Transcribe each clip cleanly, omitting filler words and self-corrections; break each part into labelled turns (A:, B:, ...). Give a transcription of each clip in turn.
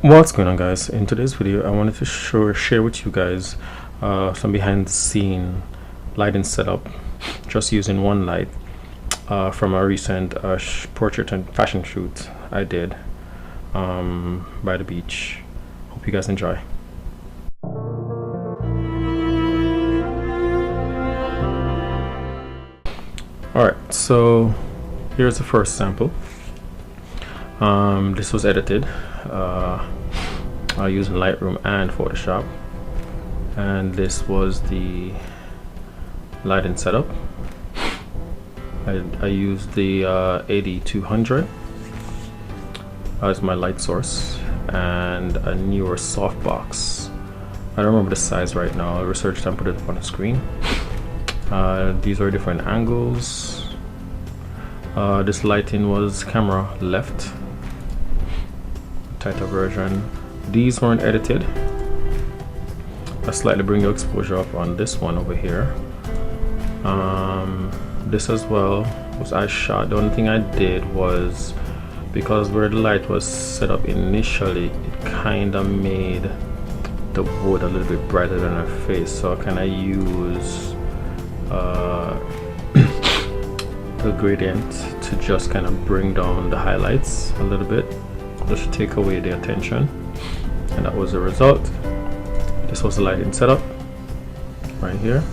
A: What's going on, guys? In today's video I wanted to share with you guys some behind the scene lighting setup just using one light from a recent portrait and fashion shoot I did by the beach. Hope you guys enjoy. Alright, so here's the first sample. This was edited using Lightroom and Photoshop, and this was the lighting setup. I used the AD200 as my light source and a newer softbox. I don't remember the size right now. I researched and put it up on the screen. These are different angles. This lighting was camera left, tighter version. These weren't edited. I slightly bring the exposure up on this one over here. This as well was I shot. The only thing I did was, because where the light was set up initially, it kind of made the wood a little bit brighter than her face, so I kind of use the gradient to just kind of bring down the highlights a little bit, just to take away the attention, and that was the result. This was the lighting setup right here.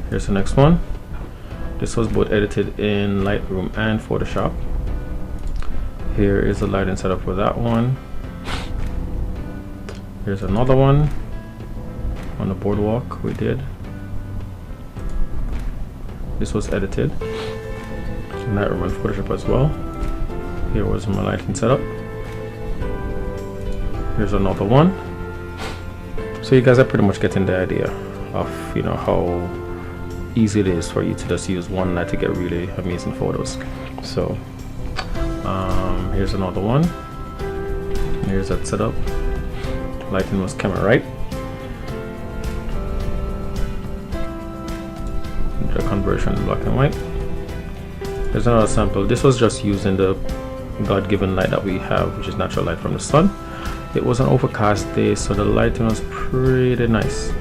A: Here's the next one. This was both edited in Lightroom and Photoshop. Here is the lighting setup for that one. Here's another one on the boardwalk we did. This was edited in Lightroom and Photoshop as well. Here was my lighting setup. Here's another one. So you guys are pretty much getting the idea of, you know, how easy it is for you to just use one light to get really amazing photos. So here's another one. Here's that setup. Lighting was camera right. The conversion black and white. There's another sample. This was just using the God-given light that we have, which is natural light from the sun. It was an overcast day, so the lighting was pretty nice.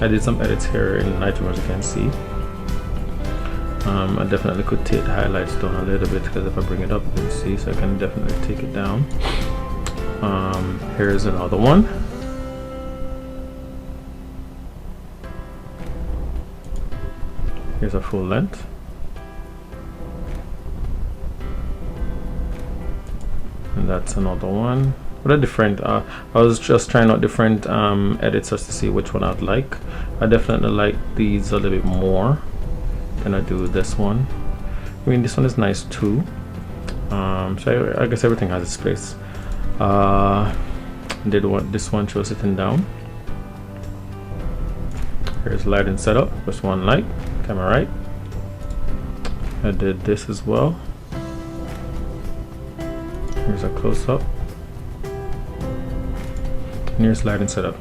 A: I did some edits here in Lightroom, as you can see. I definitely could take the highlights down a little bit, because if I bring it up, you can see, so I can definitely take it down. Here's another one. Here's a full length. And that's another one. But a different, I was just trying out different edits just to see which one I'd like. I definitely like these a little bit more than I do this one. I mean, this one is nice too. So I guess everything has its place. Did want this one show sitting down. Here's lighting setup. Just one light, camera right. I did this as well. Here's a close-up. And here's lighting setup.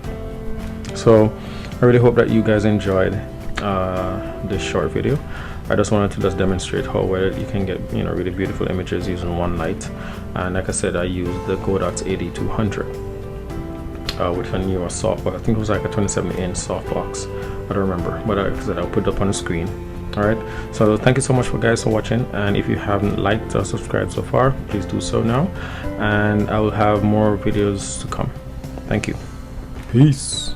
A: So I really hope that you guys enjoyed this short video. I just wanted to just demonstrate how well you can get, you know, really beautiful images using one light. And like I said, I used the Godot's AD200 with a newer softbox. I think it was like a 27-inch softbox. I don't remember, but like I said, I'll put it up on the screen. Alright, so thank you so much for guys for watching, and if you haven't liked or subscribed so far, please do so now, and I will have more videos to come. Thank you. Peace.